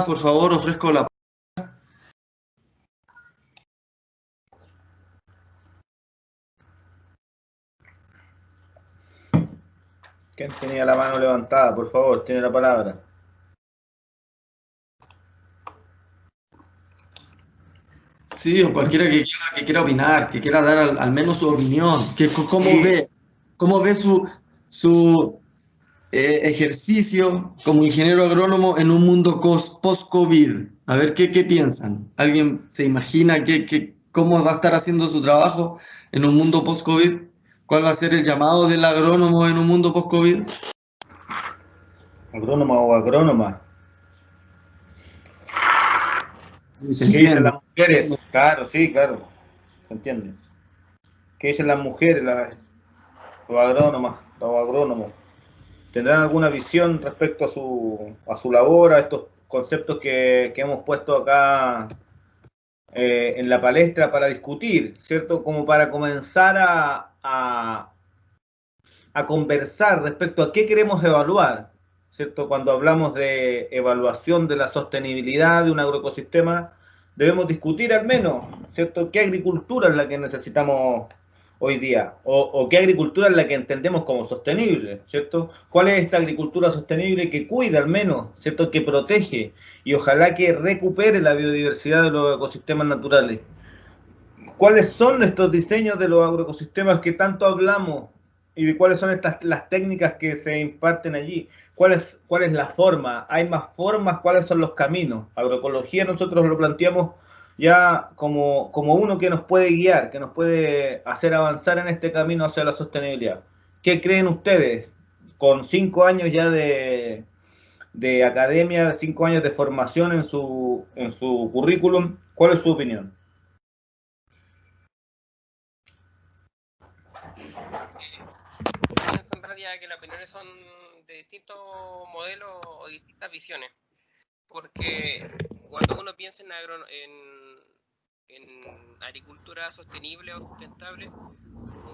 por favor, ofrezco la... ¿Quién tenía la mano levantada? Por favor, tiene la palabra. Sí, o cualquiera que quiera opinar, que quiera dar al menos su opinión, Sí, cómo ve su ejercicio como ingeniero agrónomo en un mundo post-COVID. A ver, ¿qué piensan? ¿Alguien se imagina cómo va a estar haciendo su trabajo en un mundo post-COVID? ¿Cuál va a ser el llamado del agrónomo en un mundo post-COVID? agrónoma o agrónoma. Sí, se ¿Qué dicen entiende. las mujeres? Claro, sí, claro. ¿Se entiende? ¿Qué dicen las mujeres, los agrónomas, los agrónomos? ¿Tendrán alguna visión respecto a su labor, a estos conceptos que hemos puesto acá en la palestra para discutir, ¿cierto? Como para comenzar a conversar respecto a qué queremos evaluar, ¿cierto? Cuando hablamos de evaluación de la sostenibilidad de un agroecosistema, debemos discutir al menos, ¿cierto? ¿Qué agricultura es la que necesitamos hoy día? O qué agricultura es la que entendemos como sostenible, ¿cierto? ¿Cuál es esta agricultura sostenible que cuida al menos, ¿cierto? Que protege y ojalá que recupere la biodiversidad de los ecosistemas naturales. ¿Cuáles son estos diseños de los agroecosistemas que tanto hablamos y de cuáles son las técnicas que se imparten allí? ¿Cuál es la forma? ¿Hay más formas? ¿Cuáles son los caminos? Agroecología nosotros lo planteamos ya como uno que nos puede guiar, que nos puede hacer avanzar en este camino hacia la sostenibilidad. ¿Qué creen ustedes con 5 años ya de academia, 5 años de formación en su currículum? ¿Cuál es su opinión? Pienso en realidad que las opiniones son de distintos modelos o distintas visiones, porque cuando uno piensa en agricultura sostenible o sustentable,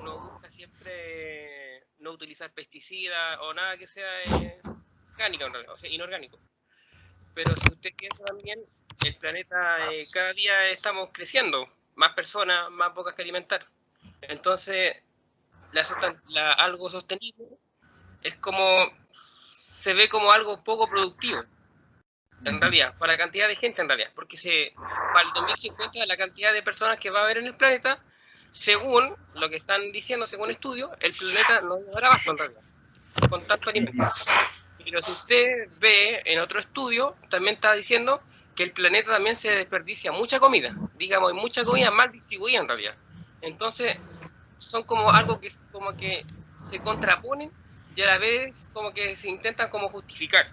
uno busca siempre no utilizar pesticidas o nada que sea orgánico, o sea, inorgánico. Pero si usted piensa también, el planeta cada día estamos creciendo, más personas, más bocas que alimentar. Entonces, algo sostenible es como, se ve como algo poco productivo, en realidad, para la cantidad de gente en realidad, porque para el 2050 la cantidad de personas que va a haber en el planeta, según lo que están diciendo, según estudios, el planeta no dará abasto en realidad, con tanto alimento. Pero si usted ve en otro estudio, también está diciendo que el planeta también se desperdicia mucha comida, digamos, hay mucha comida mal distribuida en realidad. Entonces, son como algo que como que se contraponen y a la vez como que se intentan como justificar.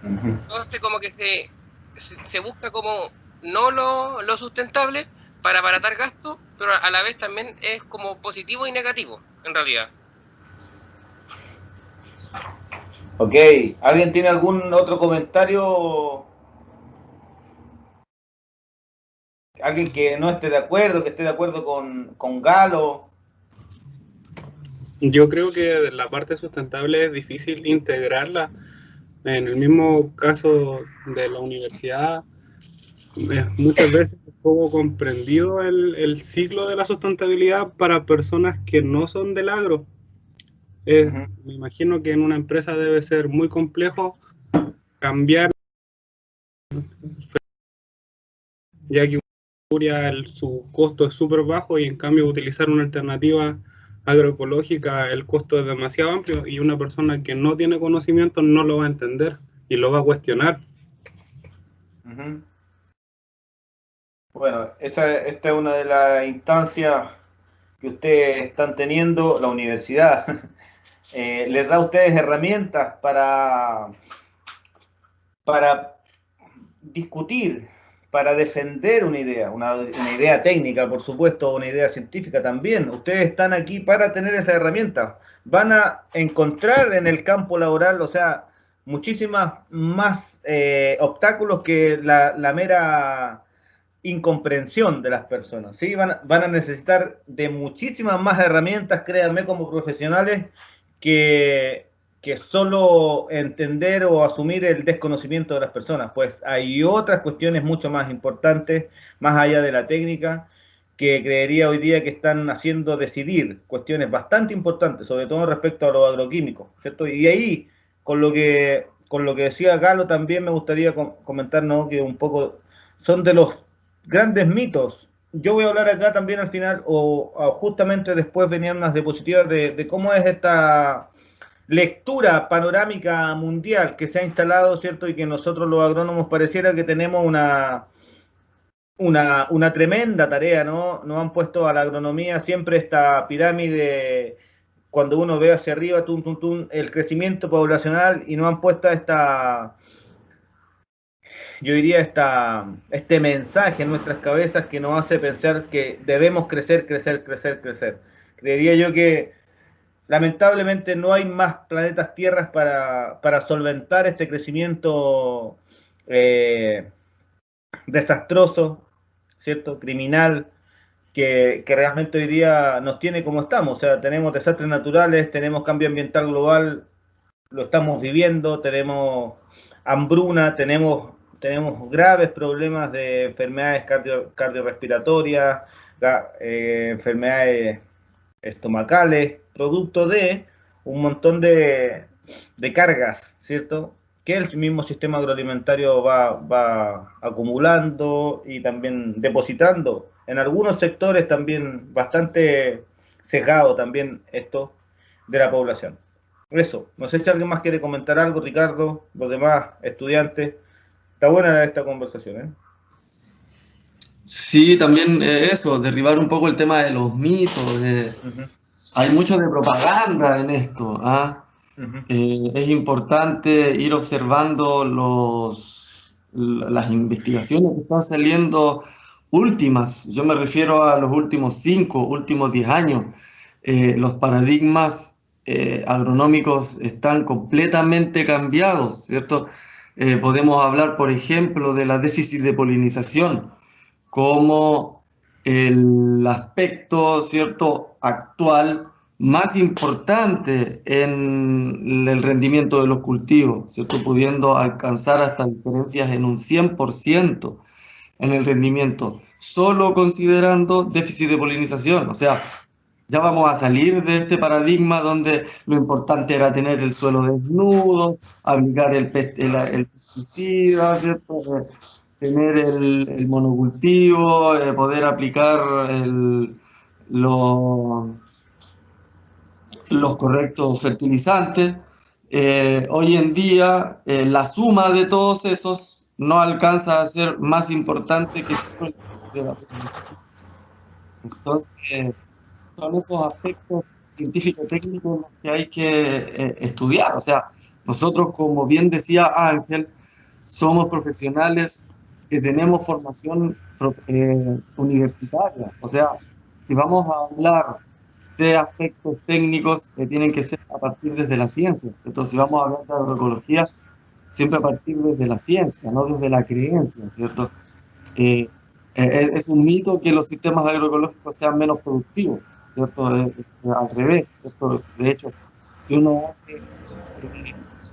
Entonces como que se busca como no lo sustentable para abaratar gastos, pero a la vez también es como positivo y negativo, en realidad. Ok, ¿alguien tiene algún otro comentario? ¿Alguien que no esté de acuerdo, que esté de acuerdo con Galo? Yo creo que la parte sustentable es difícil integrarla. En el mismo caso de la universidad, muchas veces es poco comprendido el ciclo de la sustentabilidad para personas que no son del agro. Me imagino que en una empresa debe ser muy complejo cambiar, ya que su costo es súper bajo y en cambio utilizar una alternativa agroecológica el costo es demasiado amplio y una persona que no tiene conocimiento no lo va a entender y lo va a cuestionar. Bueno, esta es una de las instancias que ustedes están teniendo, la universidad. Les da a ustedes herramientas para discutir, para defender una idea técnica, por supuesto, una idea científica también. Ustedes están aquí para tener esa herramienta. Van a encontrar en el campo laboral, o sea, muchísimas más obstáculos que la mera incomprensión de las personas. ¿Sí? Van a necesitar de muchísimas más herramientas, créanme, como profesionales, que que solo entender o asumir el desconocimiento de las personas, pues hay otras cuestiones mucho más importantes, más allá de la técnica, que creería hoy día que están haciendo decidir cuestiones bastante importantes, sobre todo respecto a los agroquímicos, ¿cierto? Y ahí, con lo que decía Galo, también me gustaría comentar, ¿no?, que un poco son de los grandes mitos. Yo voy a hablar acá también al final, o justamente después venían unas diapositivas de cómo es esta lectura panorámica mundial que se ha instalado, ¿cierto? Y que nosotros los agrónomos pareciera que tenemos una tremenda tarea, ¿no? Nos han puesto a la agronomía siempre esta pirámide, cuando uno ve hacia arriba, tum, tum, tum, el crecimiento poblacional, y nos han puesto yo diría, este mensaje en nuestras cabezas que nos hace pensar que debemos crecer, crecer, crecer, crecer. Creería yo que lamentablemente no hay más planetas tierras para solventar este crecimiento desastroso, ¿cierto? Criminal, que realmente hoy día nos tiene como estamos. O sea, tenemos desastres naturales, tenemos cambio ambiental global, lo estamos viviendo, tenemos hambruna, tenemos graves problemas de enfermedades cardiorrespiratorias, enfermedades estomacales, producto de un montón de cargas, ¿cierto?, que el mismo sistema agroalimentario va acumulando y también depositando. En algunos sectores también bastante sesgado también esto de la población. Eso, no sé si alguien más quiere comentar algo, Ricardo, los demás estudiantes. Está buena esta conversación, ¿eh? Sí, también eso, derribar un poco el tema de los mitos. Uh-huh. Hay mucho de propaganda en esto, ¿ah? Uh-huh. Es importante ir observando las investigaciones que están saliendo últimas. Yo me refiero a los últimos 5, últimos 10 años. Los paradigmas agronómicos están completamente cambiados, ¿cierto? Podemos hablar, por ejemplo, de la déficit de polinización como el aspecto, ¿cierto?, actual más importante en el rendimiento de los cultivos, ¿cierto?, pudiendo alcanzar hasta diferencias en un 100% en el rendimiento, solo considerando déficit de polinización. O sea, ya vamos a salir de este paradigma donde lo importante era tener el suelo desnudo, aplicar el pesticida, ¿cierto?, tener el monocultivo, poder aplicar los correctos fertilizantes. Hoy en día, la suma de todos esos no alcanza a ser más importante que solo el proceso de la polinización. Entonces, son esos aspectos científico-técnicos los que hay que estudiar. O sea, nosotros, como bien decía Ángel, somos profesionales que tenemos formación universitaria. O sea, si vamos a hablar de aspectos técnicos que tienen que ser a partir desde la ciencia. Entonces, si vamos a hablar de agroecología, siempre a partir desde la ciencia, no desde la creencia, ¿cierto? Es un mito que los sistemas agroecológicos sean menos productivos, ¿cierto? Al revés, ¿cierto? De hecho, si uno hace...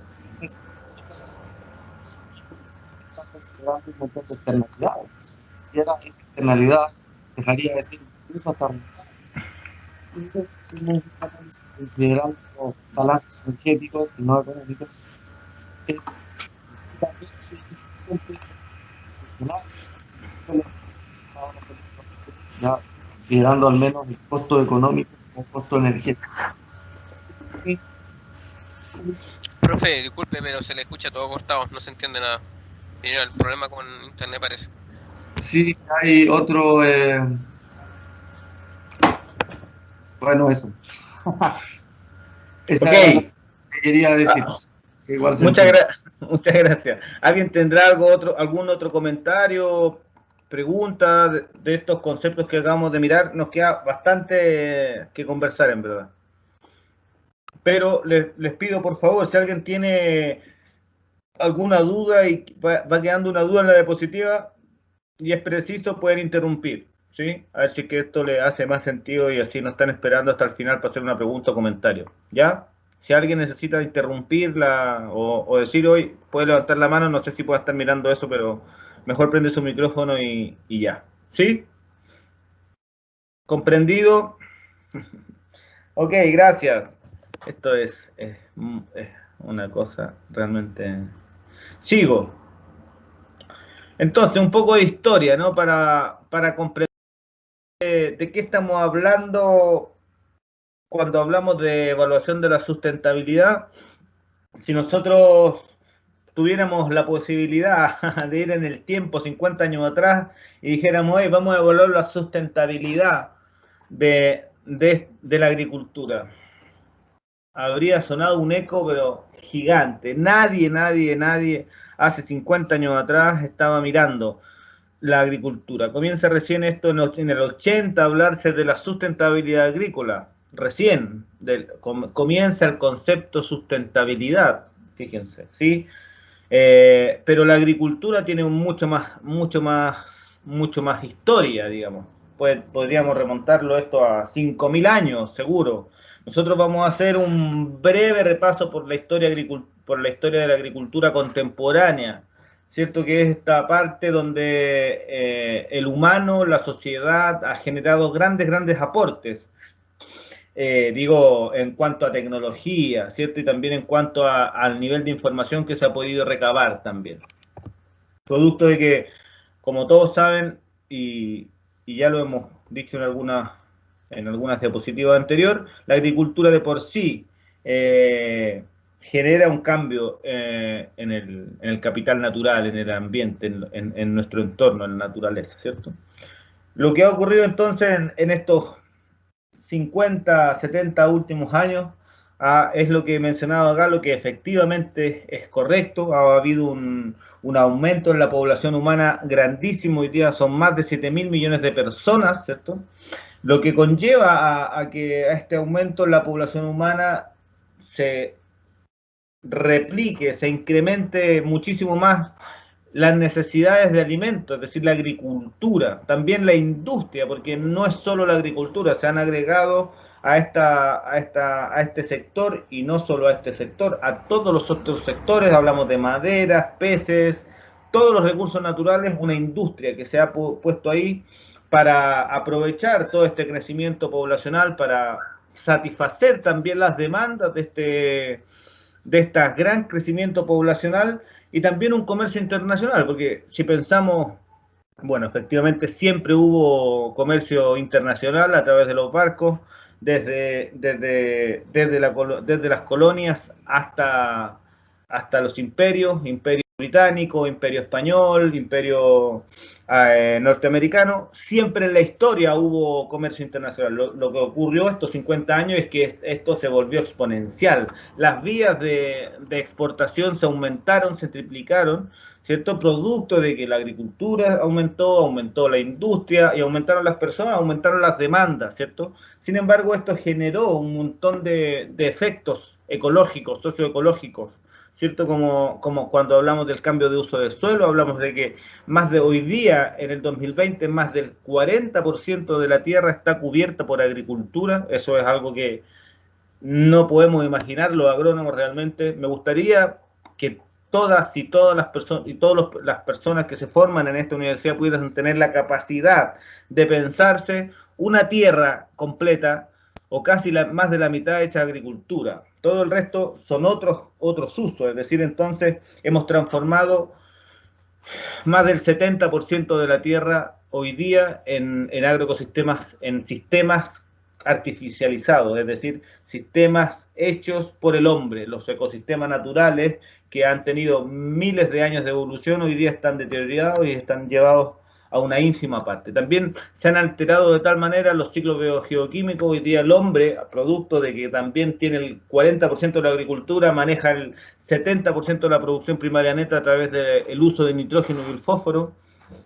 está considerando un montón de externalidades. Si hiciera esa externalidad, dejaría de ser incluso hasta rentable. Entonces, hicimos un análisis considerando balances energéticos y no económicos. Es también funcional. Ya considerando al menos el costo económico como costo energético. Profe, disculpe, pero se le escucha todo cortado, no se entiende nada. Tiene el problema con internet, parece. Sí, hay otro... Bueno, eso. Esa era lo que quería decir. Igual muchas gracias. ¿Alguien tendrá algún otro comentario, pregunta de estos conceptos que acabamos de mirar? Nos queda bastante que conversar, en verdad. Pero les pido, por favor, si alguien tiene alguna duda y va quedando una duda en la diapositiva y es preciso, pueden interrumpir, ¿sí? A ver si que esto le hace más sentido y así no están esperando hasta el final para hacer una pregunta o comentario, ¿ya? Si alguien necesita interrumpirla o decir hoy, puede levantar la mano, no sé si pueda estar mirando eso, pero mejor prende su micrófono y ya. ¿Sí? ¿Comprendido? Ok, gracias. Esto es una cosa realmente... Sigo. Entonces, un poco de historia, ¿no? Para comprender de qué estamos hablando cuando hablamos de evaluación de la sustentabilidad. Si nosotros tuviéramos la posibilidad de ir en el tiempo 50 años atrás y dijéramos, hey, vamos a evaluar la sustentabilidad de la agricultura, habría sonado un eco, pero gigante. Nadie hace 50 años atrás estaba mirando la agricultura. Comienza recién esto en el 80 a hablarse de la sustentabilidad agrícola. Recién comienza el concepto sustentabilidad, fíjense, ¿sí? Pero la agricultura tiene mucho más historia, digamos. Podríamos remontarlo esto a 5.000 años, seguro. Nosotros vamos a hacer un breve repaso por la historia de la agricultura contemporánea, ¿cierto? Que es esta parte donde el humano, la sociedad, ha generado grandes aportes. Digo, en cuanto a tecnología, ¿cierto? Y también en cuanto al nivel de información que se ha podido recabar también. Producto de que, como todos saben, y ya lo hemos dicho en algunas diapositivas anteriores, la agricultura de por sí genera un cambio en el capital natural, en el ambiente, en nuestro entorno, en la naturaleza, ¿cierto? Lo que ha ocurrido entonces en estos 50, 70 últimos años, es lo que he mencionado acá, lo que efectivamente es correcto. Ha habido un aumento en la población humana grandísimo, hoy día son más de 7.000 millones de personas, ¿cierto? Lo que conlleva a que a este aumento en la población humana se replique, se incremente muchísimo más las necesidades de alimentos, es decir, la agricultura, también la industria, porque no es solo la agricultura, se han agregado a este sector, y no solo a este sector, a todos los otros sectores, hablamos de maderas, peces, todos los recursos naturales, una industria que se ha puesto ahí para aprovechar todo este crecimiento poblacional, para satisfacer también las demandas de este gran crecimiento poblacional, y también un comercio internacional, porque si pensamos, bueno, efectivamente siempre hubo comercio internacional a través de los barcos, desde las colonias hasta los imperios, imperio británico, imperio español, imperio norteamericano. Siempre en la historia hubo comercio internacional. Lo que ocurrió estos 50 años es que esto se volvió exponencial. Las vías de exportación se aumentaron, se triplicaron, ¿cierto? Producto de que la agricultura aumentó la industria, y aumentaron las personas, aumentaron las demandas, ¿cierto? Sin embargo, esto generó un montón de efectos ecológicos, socioecológicos, ¿cierto? Como cuando hablamos del cambio de uso del suelo, hablamos de que más de hoy día, en el 2020, más del 40% de la tierra está cubierta por agricultura. Eso es algo que no podemos imaginar los agrónomos realmente. Me gustaría que todas las personas y todas las personas que se forman en esta universidad pudieran tener la capacidad de pensarse una tierra completa, o casi más de la mitad hecha agricultura. Todo el resto son otros usos, es decir, entonces hemos transformado más del 70% de la tierra hoy día en agroecosistemas, en sistemas artificializados, es decir, sistemas hechos por el hombre. Los ecosistemas naturales, que han tenido miles de años de evolución, hoy día están deteriorados y están llevados a una ínfima parte. También se han alterado de tal manera los ciclos biogeoquímicos. Hoy día el hombre, producto de que también tiene el 40% de la agricultura, maneja el 70% de la producción primaria neta a través del uso de nitrógeno y el fósforo,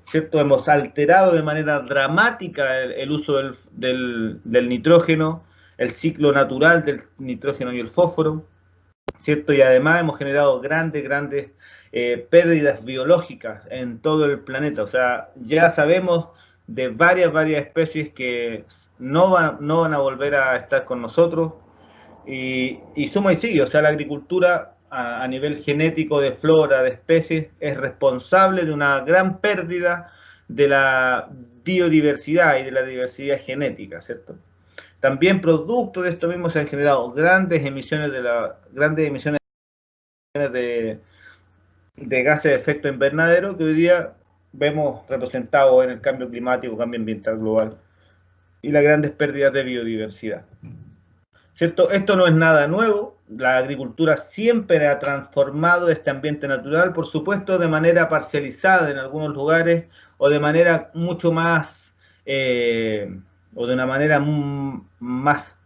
¿cierto? Hemos alterado de manera dramática el uso del nitrógeno, el ciclo natural del nitrógeno y el fósforo, ¿cierto? Y además hemos generado grandes pérdidas biológicas en todo el planeta. O sea, ya sabemos de varias especies que no van a volver a estar con nosotros. Y suma y sigue, o sea, la agricultura a nivel genético de flora, de especies, es responsable de una gran pérdida de la biodiversidad y de la diversidad genética, ¿cierto? También producto de esto mismo se han generado grandes emisiones de gases de efecto invernadero que hoy día vemos representados en el cambio climático, cambio ambiental global y las grandes pérdidas de biodiversidad. ¿Cierto? Esto no es nada nuevo, la agricultura siempre ha transformado este ambiente natural, por supuesto de manera parcializada en algunos lugares o de manera mucho más, o de una manera más,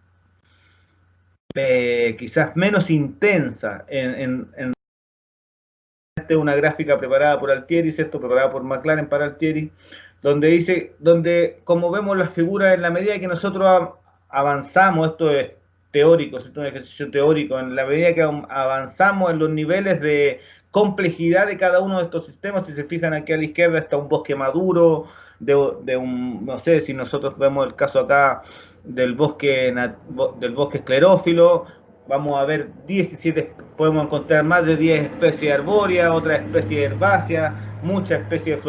quizás menos intensa. Una gráfica preparada por Altieri, ¿cierto? Preparada por McLaren para Altieri, donde como vemos las figuras, en la medida que nosotros avanzamos, esto es teórico, es un ejercicio teórico, en la medida que avanzamos en los niveles de complejidad de cada uno de estos sistemas, si se fijan aquí a la izquierda está un bosque maduro, no sé si nosotros vemos el caso acá del bosque esclerófilo, vamos a ver 17, podemos encontrar más de 10 especies arbóreas, otras especies herbáceas, muchas especies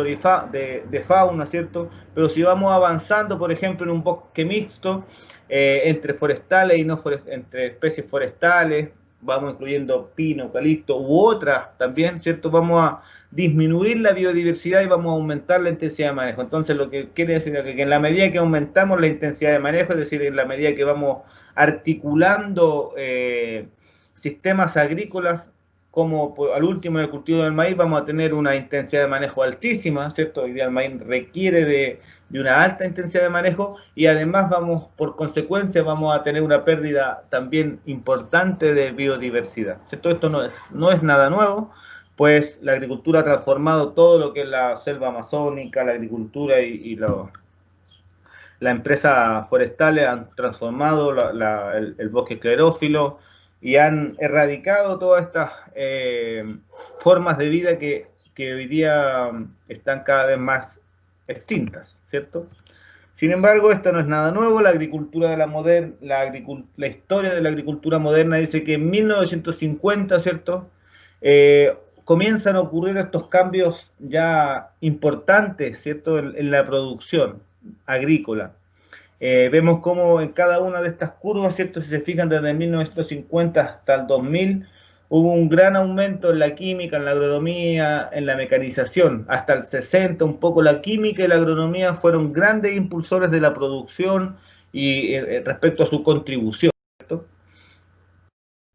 de fauna, ¿cierto? Pero si vamos avanzando, por ejemplo, en un bosque mixto, entre forestales y no forestales, entre especies forestales, vamos incluyendo pino, eucalipto u otras también, ¿cierto? Vamos a disminuir la biodiversidad y vamos a aumentar la intensidad de manejo. Entonces, lo que quiere decir es que en la medida que aumentamos la intensidad de manejo, es decir, en la medida que vamos articulando sistemas agrícolas, como al último en el cultivo del maíz, vamos a tener una intensidad de manejo altísima, ¿cierto? Hoy día el maíz requiere de una alta intensidad de manejo y además por consecuencia, vamos a tener una pérdida también importante de biodiversidad, ¿cierto? Esto no es nada nuevo, pues la agricultura ha transformado todo lo que es la selva amazónica, la agricultura y las empresas forestales han transformado el bosque esclerófilo y han erradicado todas estas formas de vida que hoy día están cada vez más extintas, ¿cierto? Sin embargo, esto no es nada nuevo, la agricultura de la historia de la agricultura moderna dice que en 1950, ¿cierto? Comienzan a ocurrir estos cambios ya importantes, ¿cierto? En la producción agrícola. Vemos cómo en cada una de estas curvas, ¿cierto? Si se fijan desde 1950 hasta el 2000, hubo un gran aumento en la química, en la agronomía, en la mecanización. Hasta el 60, un poco la química y la agronomía fueron grandes impulsores de la producción y respecto a su contribución, ¿cierto?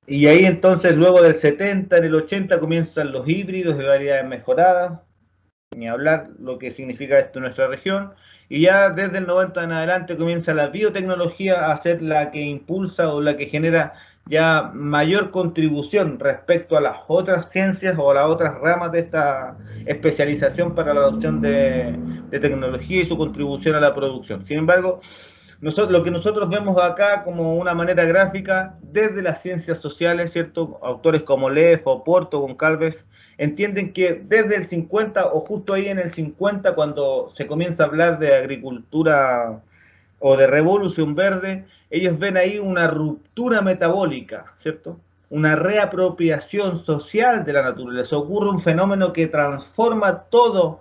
Y ahí entonces, luego del 70, en el 80, comienzan los híbridos de variedades mejoradas, ni hablar lo que significa esto en nuestra región, y ya desde el 90 en adelante comienza la biotecnología a ser la que impulsa o la que genera ya mayor contribución respecto a las otras ciencias o a las otras ramas de esta especialización para la adopción de tecnología y su contribución a la producción. Sin embargo, lo que nosotros vemos acá como una manera gráfica desde las ciencias sociales, ¿cierto? Autores como Leff o Porto, Goncalves, entienden que desde el 50 o justo ahí en el 50, cuando se comienza a hablar de agricultura o de revolución verde, ellos ven ahí una ruptura metabólica, ¿cierto? Una reapropiación social de la naturaleza. Ocurre un fenómeno que transforma todas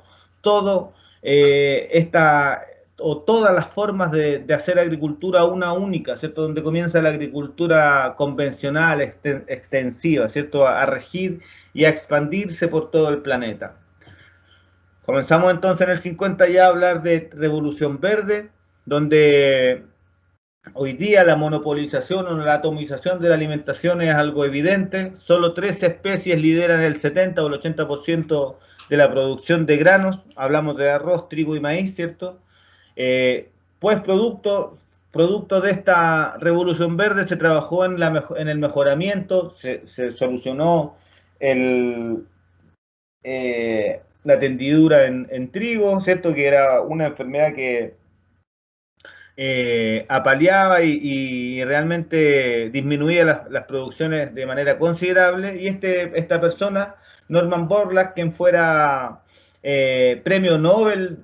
las formas de hacer agricultura una única, ¿cierto? Donde comienza la agricultura convencional, extensiva, ¿cierto? A regir y a expandirse por todo el planeta. Comenzamos entonces en el 50 ya a hablar de revolución verde, donde hoy día la monopolización o la atomización de la alimentación es algo evidente. Solo 3 especies lideran el 70 o el 80% de la producción de granos. Hablamos de arroz, trigo y maíz, ¿cierto? Pues producto de esta revolución verde se trabajó en el mejoramiento, se solucionó la tendidura en trigo, ¿cierto? Que era una enfermedad que apaleaba y realmente disminuía las producciones de manera considerable. Y esta persona, Norman Borlaug, quien fuera premio Nobel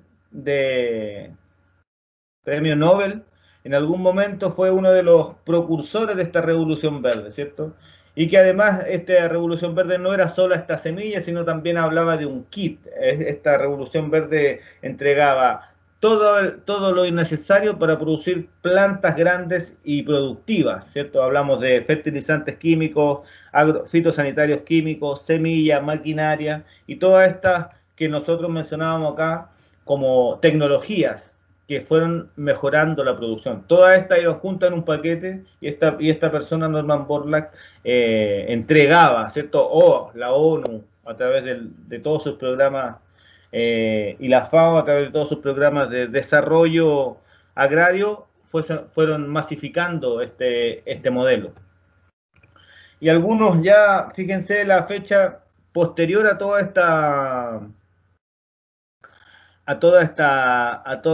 en algún momento fue uno de los precursores de esta revolución verde, ¿cierto? Y que además esta revolución verde no era solo esta semilla, sino también hablaba de un kit. Esta revolución verde entregaba todo lo necesario para producir plantas grandes y productivas, ¿cierto? Hablamos de fertilizantes químicos, fitosanitarios químicos, semillas, maquinaria y todas estas que nosotros mencionábamos acá como tecnologías que fueron mejorando la producción. Todas estas iban juntas en un paquete y esta persona, Norman Borlaug, entregaba, ¿cierto? O la ONU a través de todos sus programas y la FAO a través de todos sus programas de desarrollo agrario fueron masificando este modelo. Y algunos ya, fíjense la fecha posterior a toda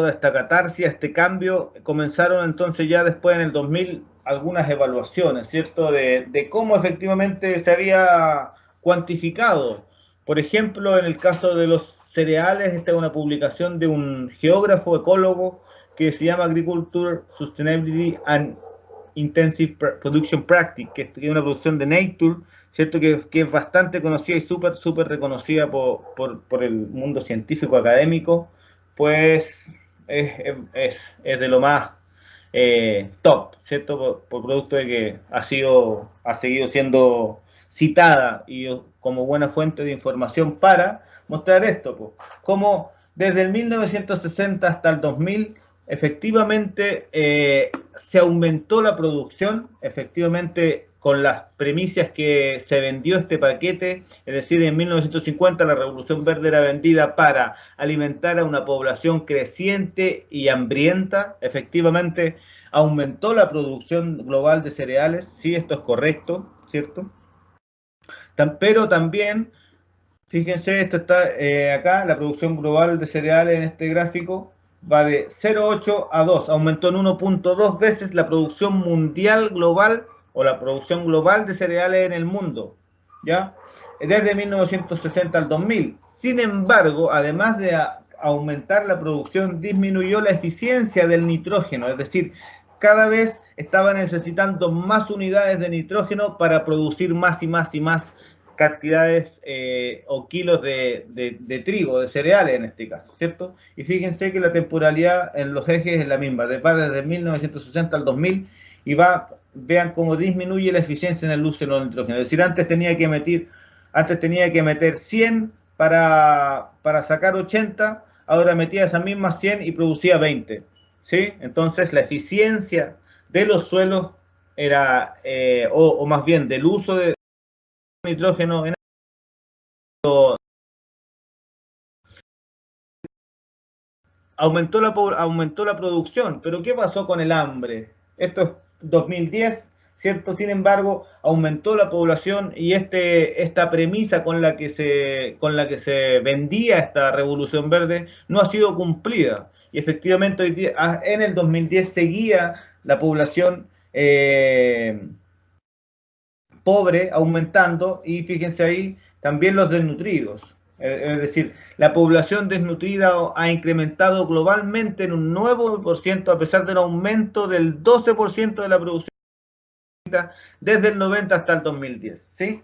esta catarsis, a este cambio, comenzaron entonces ya después en el 2000 algunas evaluaciones, ¿cierto? De cómo efectivamente se había cuantificado. Por ejemplo, en el caso de los cereales, esta es una publicación de un geógrafo, ecólogo, que se llama Agriculture Sustainability and Intensive Production Practice, que es una producción de Nature, ¿cierto? Que es bastante conocida y súper reconocida por el mundo científico académico, pues es de lo más top, ¿cierto? Por producto de que ha seguido siendo citada y como buena fuente de información para mostrar esto, pues, como desde el 1960 hasta el 2000 efectivamente se aumentó la producción, efectivamente con las premisas que se vendió este paquete, es decir, en 1950 la Revolución Verde era vendida para alimentar a una población creciente y hambrienta, efectivamente aumentó la producción global de cereales, sí, esto es correcto, ¿cierto? Pero también, fíjense, esto está acá, la producción global de cereales en este gráfico, va de 0,8 a 2, aumentó en 1,2 veces la producción mundial global o la producción global de cereales en el mundo, ¿ya? Desde 1960 al 2000. Sin embargo, además de aumentar la producción, disminuyó la eficiencia del nitrógeno, es decir, cada vez estaba necesitando más unidades de nitrógeno para producir más y más y más cantidades o kilos de trigo, de cereales en este caso, ¿cierto? Y fíjense que la temporalidad en los ejes es la misma, va desde 1960 al 2000 y vean cómo disminuye la eficiencia en el uso del nitrógeno. Es decir, antes tenía que meter 100 para sacar 80, ahora metía esas mismas 100 y producía 20, ¿sí? Entonces la eficiencia de los suelos era, o más bien del uso de nitrógeno en aumentó la producción, pero ¿qué pasó con el hambre? Esto es 2010, ¿cierto? Sin embargo, aumentó la población y esta premisa con la que se vendía esta revolución verde no ha sido cumplida. Y efectivamente hoy día, en el 2010 seguía la población pobre aumentando y fíjense ahí también los desnutridos. Es decir, la población desnutrida ha incrementado globalmente en un 9% a pesar del aumento del 12% de la producción desde el 90 hasta el 2010, ¿sí?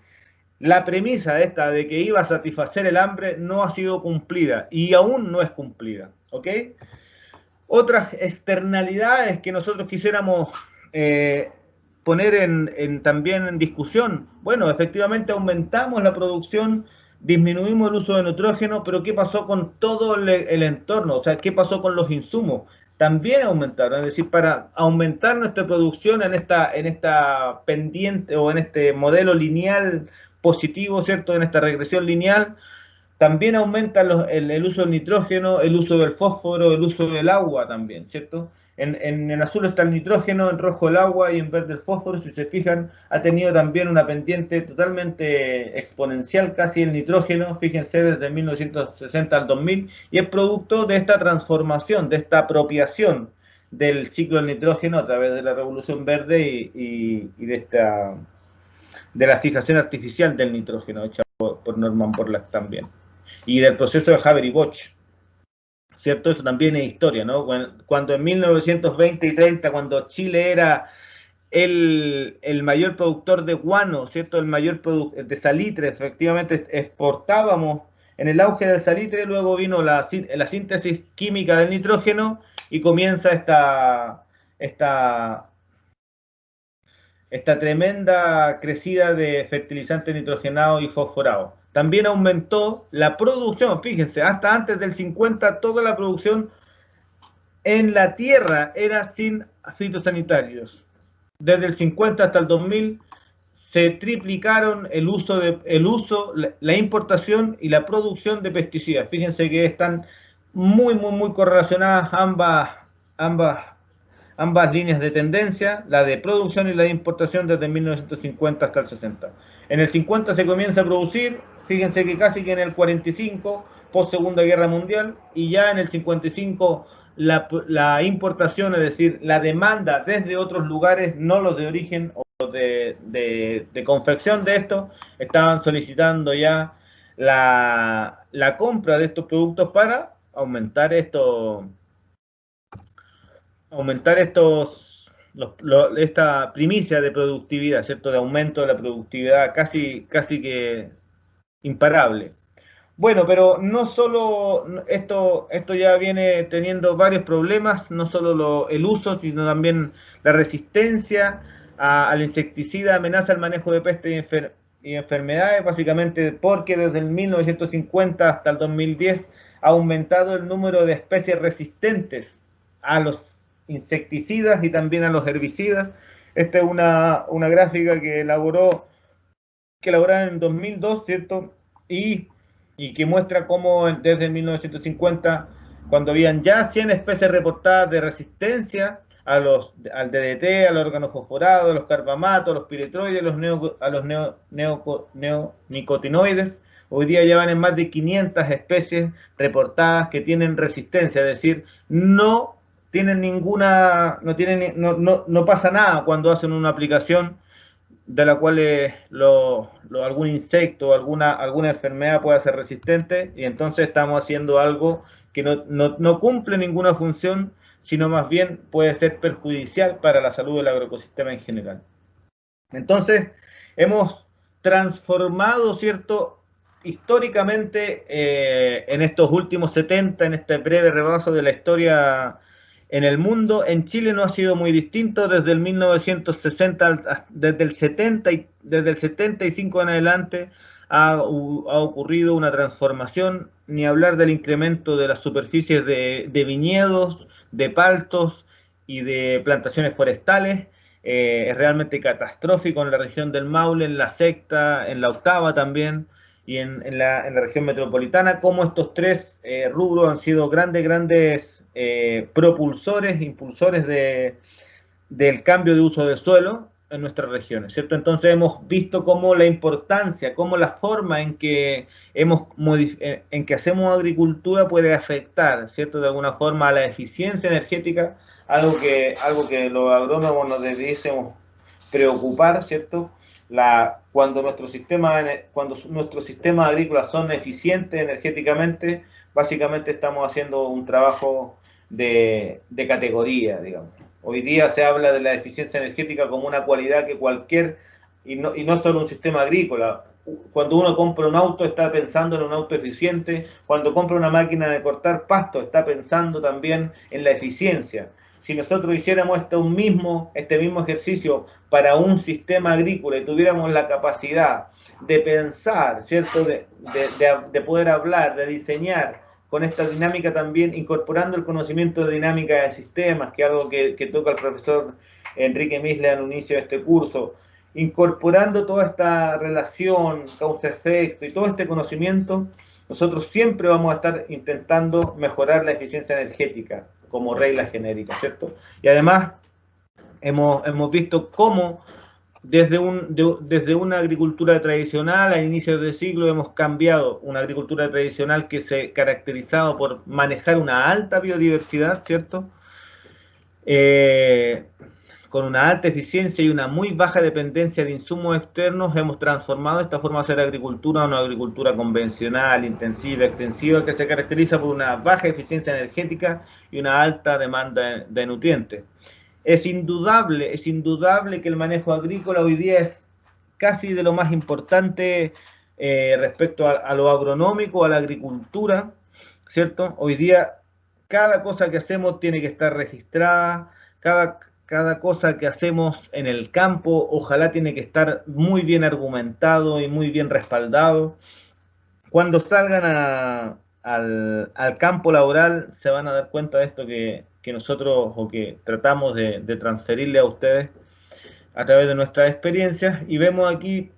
La premisa esta de que iba a satisfacer el hambre no ha sido cumplida y aún no es cumplida, ¿ok? Otras externalidades que nosotros quisiéramos poner también en discusión. Bueno, efectivamente aumentamos la producción, disminuimos el uso de nitrógeno, pero ¿qué pasó con todo el entorno? O sea, ¿qué pasó con los insumos? También aumentaron, es decir, para aumentar nuestra producción en esta pendiente o en este modelo lineal positivo, ¿cierto? En esta regresión lineal, también aumenta el uso del nitrógeno, el uso del fósforo, el uso del agua también, ¿cierto? En el azul está el nitrógeno, en rojo el agua y en verde el fósforo. Si se fijan, ha tenido también una pendiente totalmente exponencial casi el nitrógeno, fíjense, desde 1960 al 2000, y es producto de esta transformación, de esta apropiación del ciclo del nitrógeno a través de la revolución verde y de la fijación artificial del nitrógeno hecha por Norman Borlaug también, y del proceso de Haber y Bosch, ¿cierto? Eso también es historia, ¿no? Cuando en 1920 y 30, cuando Chile era el mayor productor de guano, ¿cierto? El mayor de salitre, efectivamente exportábamos en el auge del salitre, luego vino la síntesis química del nitrógeno y comienza esta tremenda crecida de fertilizantes nitrogenados y fosforados. También aumentó la producción, fíjense, hasta antes del 50 toda la producción en la tierra era sin fitosanitarios. Desde el 50 hasta el 2000 se triplicaron la importación y la producción de pesticidas. Fíjense que están muy correlacionadas ambas líneas de tendencia, la de producción y la de importación desde 1950 hasta el 60. En el 50 se comienza a producir, fíjense que casi que en el 45, post Segunda Guerra Mundial, y ya en el 55 la importación, es decir, la demanda desde otros lugares, no los de origen o de confección de esto, estaban solicitando ya la compra de estos productos para aumentar esta primicia de productividad, ¿cierto? De aumento de la productividad casi que imparable. Bueno, pero no solo esto ya viene teniendo varios problemas, no solo el uso, sino también la resistencia al insecticida amenaza el manejo de pestes y enfermedades, básicamente porque desde el 1950 hasta el 2010 ha aumentado el número de especies resistentes a los insecticidas y también a los herbicidas. Esta es una gráfica que elaboraron en 2002, ¿cierto? Y que muestra cómo desde 1950, cuando habían ya 100 especies reportadas de resistencia al DDT, al organofosforado, a los carbamatos, a los piretroides, a los neonicotinoides, hoy día ya van en más de 500 especies reportadas que tienen resistencia, es decir, no pasa nada cuando hacen una aplicación de la cual algún insecto o alguna enfermedad pueda ser resistente, y entonces estamos haciendo algo que no cumple ninguna función, sino más bien puede ser perjudicial para la salud del agroecosistema en general. Entonces, hemos transformado, ¿cierto?, históricamente en estos últimos 70, en este breve repaso de la historia en el mundo. En Chile no ha sido muy distinto. Desde el 1960, desde el 75 en adelante, ha ocurrido una transformación, ni hablar del incremento de las superficies de viñedos, de paltos y de plantaciones forestales. Es realmente catastrófico en la región del Maule, en la Sexta, en la Octava también, y en la región metropolitana, como estos tres rubros han sido grandes impulsores del cambio de uso de suelo en nuestras regiones, ¿cierto? Entonces hemos visto cómo la importancia, cómo la forma en que hacemos agricultura puede afectar, ¿cierto?, de alguna forma a la eficiencia energética, algo que los agrónomos nos debiésemos preocupar, ¿cierto? Cuando nuestros sistemas agrícolas son eficientes energéticamente, básicamente estamos haciendo un trabajo de categoría, digamos. Hoy día se habla de la eficiencia energética como una cualidad que y no solo un sistema agrícola. Cuando uno compra un auto está pensando en un auto eficiente, cuando compra una máquina de cortar pasto está pensando también en la eficiencia. Si nosotros hiciéramos este mismo ejercicio para un sistema agrícola y tuviéramos la capacidad de pensar, ¿cierto?, de poder hablar, de diseñar con esta dinámica también, incorporando el conocimiento de dinámica de sistemas, que es algo que toca el profesor Enrique Misle al inicio de este curso, incorporando toda esta relación, causa-efecto y todo este conocimiento, nosotros siempre vamos a estar intentando mejorar la eficiencia energética como regla genérica, ¿cierto? Y además hemos visto cómo desde una agricultura tradicional a inicios de siglo hemos cambiado una agricultura tradicional que se caracterizaba por manejar una alta biodiversidad, ¿cierto?, con una alta eficiencia y una muy baja dependencia de insumos externos, hemos transformado esta forma de hacer agricultura a una agricultura convencional, intensiva, extensiva, que se caracteriza por una baja eficiencia energética y una alta demanda de nutrientes. Es indudable que el manejo agrícola hoy día es casi de lo más importante respecto a lo agronómico, a la agricultura, ¿cierto? Hoy día cada cosa que hacemos tiene que estar registrada, cada cosa que hacemos en el campo, ojalá tiene que estar muy bien argumentado y muy bien respaldado. Cuando salgan al campo laboral se van a dar cuenta de esto que nosotros o que tratamos de transferirle a ustedes a través de nuestras experiencias, y vemos aquí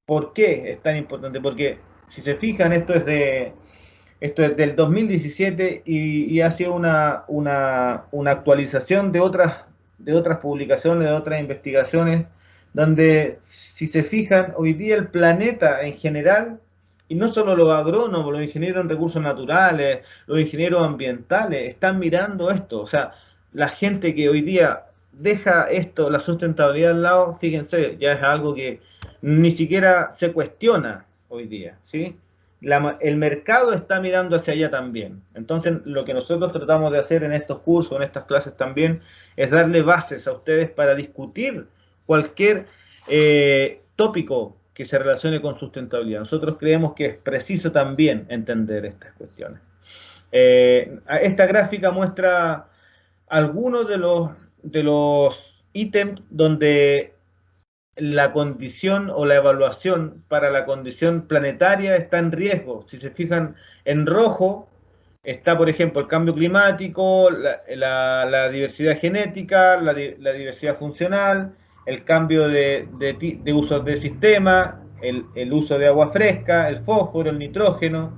por qué es tan importante, porque si se fijan esto es del 2017 y ha sido una actualización de otras publicaciones, de otras investigaciones, donde si se fijan, hoy día el planeta en general, y no solo los agrónomos, los ingenieros en recursos naturales, los ingenieros ambientales, están mirando esto. O sea, la gente que hoy día deja esto, la sustentabilidad al lado, fíjense, ya es algo que ni siquiera se cuestiona hoy día, ¿sí? El mercado está mirando hacia allá también. Entonces, lo que nosotros tratamos de hacer en estos cursos, en estas clases también, es darle bases a ustedes para discutir cualquier tópico que se relacione con sustentabilidad. Nosotros creemos que es preciso también entender estas cuestiones. Esta gráfica muestra algunos de los ítems donde la condición o la evaluación para la condición planetaria está en riesgo. Si se fijan, en rojo está, por ejemplo, el cambio climático, la diversidad genética, la diversidad funcional, el cambio de uso de sistema, el uso de agua fresca, el fósforo, el nitrógeno,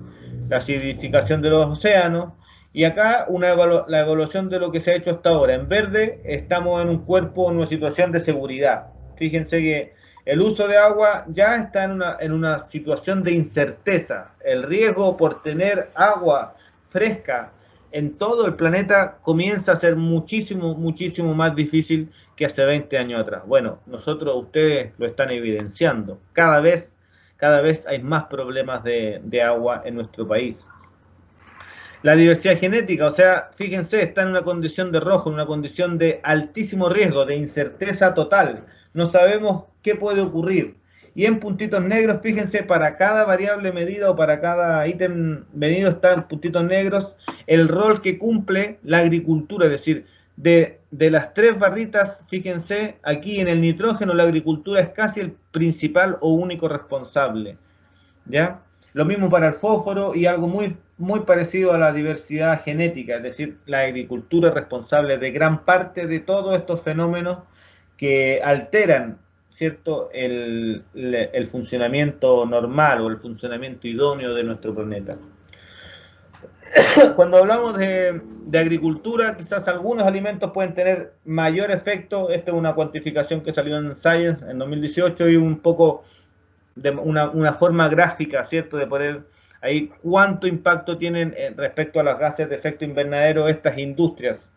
la acidificación de los océanos. Y acá la evaluación de lo que se ha hecho hasta ahora. En verde estamos en un cuerpo, en una situación de seguridad. Fíjense que el uso de agua ya está en una situación de incerteza. El riesgo por tener agua fresca en todo el planeta comienza a ser muchísimo, muchísimo más difícil que hace 20 años atrás. Bueno, ustedes lo están evidenciando. Cada vez hay más problemas de agua en nuestro país. La diversidad genética, o sea, fíjense, está en una condición de rojo, en una condición de altísimo riesgo, de incerteza total. No sabemos qué puede ocurrir. Y en puntitos negros, fíjense, para cada variable medida o para cada ítem medido están puntitos negros el rol que cumple la agricultura. Es decir, de las tres barritas, fíjense, aquí en el nitrógeno la agricultura es casi el principal o único responsable, ¿ya? Lo mismo para el fósforo y algo muy, muy parecido a la diversidad genética, es decir, la agricultura es responsable de gran parte de todos estos fenómenos que alteran, ¿cierto?, el funcionamiento normal o el funcionamiento idóneo de nuestro planeta. Cuando hablamos de agricultura, quizás algunos alimentos pueden tener mayor efecto. Esta es una cuantificación que salió en Science en 2018 y un poco de una forma gráfica, ¿cierto?, de poder ahí cuánto impacto tienen respecto a los gases de efecto invernadero estas industrias,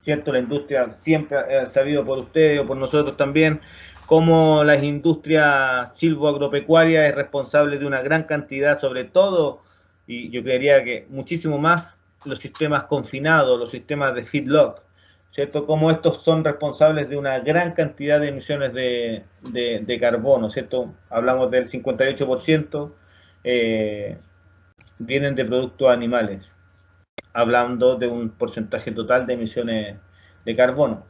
¿cierto? La industria siempre ha sabido por ustedes o por nosotros también, como la industria silvoagropecuaria es responsable de una gran cantidad, sobre todo, y yo creería que muchísimo más, los sistemas confinados, los sistemas de feedlot, ¿cierto? Como estos son responsables de una gran cantidad de emisiones de carbono, ¿cierto? Hablamos del 58%, vienen de productos animales, hablando de un porcentaje total de emisiones de carbono.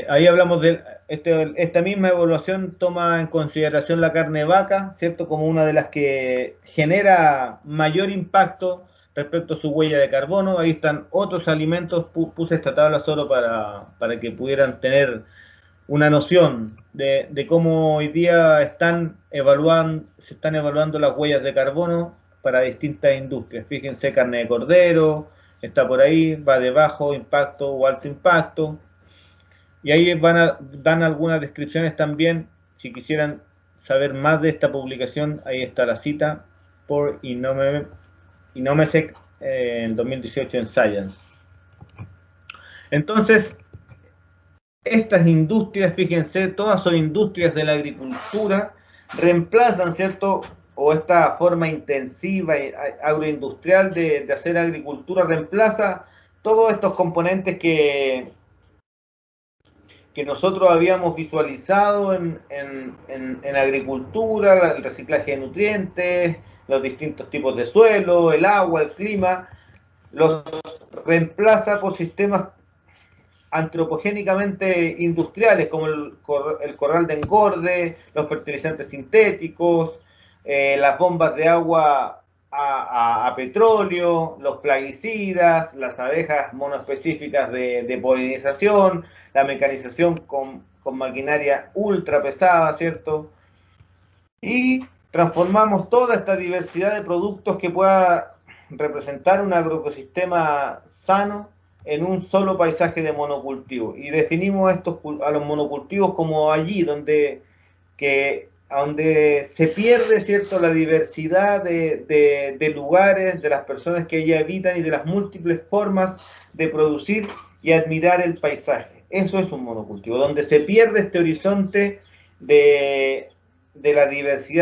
Ahí hablamos de esta misma evaluación toma en consideración la carne de vaca, ¿cierto?, como una de las que genera mayor impacto respecto a su huella de carbono. Ahí están otros alimentos, puse esta tabla solo para que pudieran tener una noción de cómo hoy día se están evaluando las huellas de carbono para distintas industrias. Fíjense, carne de cordero, está por ahí, va de bajo impacto o alto impacto. Y ahí dan algunas descripciones también, si quisieran saber más de esta publicación, ahí está la cita, por Inomesec en 2018 en Science. Entonces, estas industrias, fíjense, todas son industrias de la agricultura, reemplazan, ¿cierto? O esta forma intensiva agroindustrial de hacer agricultura reemplaza todos estos componentes que nosotros habíamos visualizado en agricultura, el reciclaje de nutrientes, los distintos tipos de suelo, el agua, el clima, los reemplaza por sistemas antropogénicamente industriales como el corral de engorde, los fertilizantes sintéticos, las bombas de agua a petróleo, los plaguicidas, las abejas monoespecíficas de polinización, la mecanización con maquinaria ultra pesada, ¿cierto? Y transformamos toda esta diversidad de productos que pueda representar un agroecosistema sano en un solo paisaje de monocultivo. Y definimos a los monocultivos como allí donde se pierde, ¿cierto?, la diversidad de lugares, de las personas que allí habitan y de las múltiples formas de producir y admirar el paisaje. Eso es un monocultivo, donde se pierde este horizonte de la diversidad